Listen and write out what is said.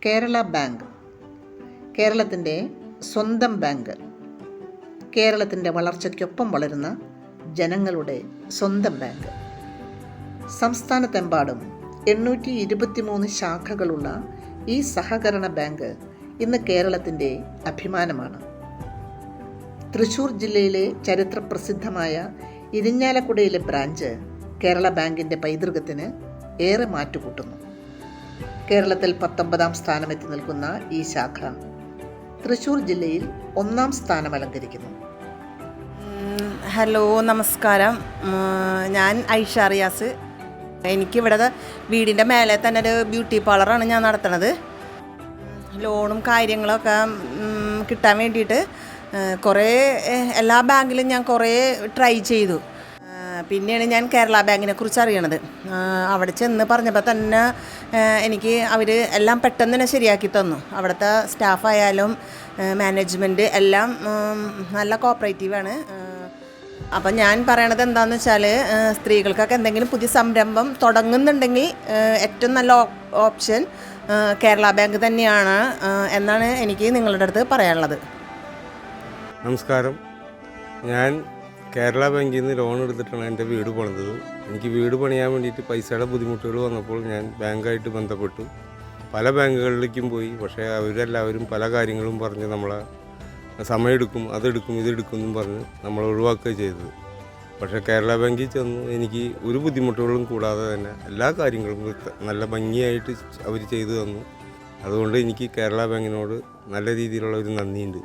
Kerala bank കേരളത്തിൻ്റെ സ്വന്തം bank. കേരളത്തിൻ്റെ വളർച്ചയ്ക്കൊപ്പം വളരുന്ന ജനങ്ങളുടെ സ്വന്തം ബാങ്ക്. സംസ്ഥാനത്തെമ്പാടും 823 ശാഖകളുള്ള ഈ സഹകരണ ബാങ്ക് ഇന്ന് കേരളത്തിൻ്റെ അഭിമാനമാണ്. തൃശ്ശൂർ ജില്ലയിലെ ചരിത്രപ്രസിദ്ധമായ ഇരിഞ്ഞാലക്കുടയിലെ ബ്രാഞ്ച് കേരള ബാങ്കിൻ്റെ പൈതൃകത്തിന് ഏറെ മാറ്റുകൂട്ടുന്നു. കേരളത്തിൽ 19ാം സ്ഥാനമെത്തി നിൽക്കുന്ന ഈ ശാഖ തൃശ്ശൂർ ജില്ലയിൽ 1ാം സ്ഥാനം അലങ്കരിക്കുന്നു. ഹലോ, നമസ്കാരം. ഞാൻ ഐഷ റിയാസ്. എനിക്കിവിടെ വീടിൻ്റെ മേലെ തന്നെ ഒരു ബ്യൂട്ടി പാർലറാണ് ഞാൻ നടത്തുന്നത്. ലോണും കാര്യങ്ങളൊക്കെ കിട്ടാൻ വേണ്ടിയിട്ട് എല്ലാ ബാങ്കിലും ഞാൻ കുറേ ട്രൈ ചെയ്തു. പിന്നെയാണ് ഞാൻ കേരള ബാങ്കിനെ കുറിച്ച് അറിയണത്. അവിടെ ചെന്ന് പറഞ്ഞപ്പോൾ തന്നെ എനിക്ക് അവർ എല്ലാം പെട്ടെന്ന് തന്നെ ശരിയാക്കി തന്നു. അവിടുത്തെ സ്റ്റാഫായാലും മാനേജ്മെൻറ്റ് എല്ലാം നല്ല കോപ്പറേറ്റീവാണ്. അപ്പം ഞാൻ പറയണത് എന്താണെന്ന് വെച്ചാൽ, സ്ത്രീകൾക്കൊക്കെ എന്തെങ്കിലും പുതിയ സംരംഭം തുടങ്ങുന്നുണ്ടെങ്കിൽ ഏറ്റവും നല്ല ഓപ്ഷൻ കേരള ബാങ്ക് തന്നെയാണ് എന്നാണ് എനിക്ക് നിങ്ങളുടെ അടുത്ത് പറയാനുള്ളത്. നമസ്കാരം. ഞാൻ കേരള ബാങ്കിൽ നിന്ന് ലോൺ എടുത്തിട്ടാണ് എൻ്റെ വീട് പണിതത്. എനിക്ക് വീട് പണിയാൻ വേണ്ടിയിട്ട് പൈസയുടെ ബുദ്ധിമുട്ടുകൾ വന്നപ്പോൾ ഞാൻ ബാങ്കായിട്ട് ബന്ധപ്പെട്ടു. പല ബാങ്കുകളിലേക്കും പോയി. പക്ഷേ അവരെല്ലാവരും പല കാര്യങ്ങളും പറഞ്ഞ് നമ്മളെ സമയമെടുക്കും, അതെടുക്കും, ഇതെടുക്കും എന്നും പറഞ്ഞ് നമ്മളെ ഒഴിവാക്കുകയാണ് ചെയ്തത്. പക്ഷേ കേരള ബാങ്കിൽ ചെന്ന് എനിക്ക് ഒരു ബുദ്ധിമുട്ടുകളും കൂടാതെ തന്നെ എല്ലാ കാര്യങ്ങളും നല്ല ഭംഗിയായിട്ട് അവർ ചെയ്തു തന്നു. അതുകൊണ്ട് എനിക്ക് കേരള ബാങ്കിനോട് നല്ല രീതിയിലുള്ള ഒരു നന്ദിയുണ്ട്.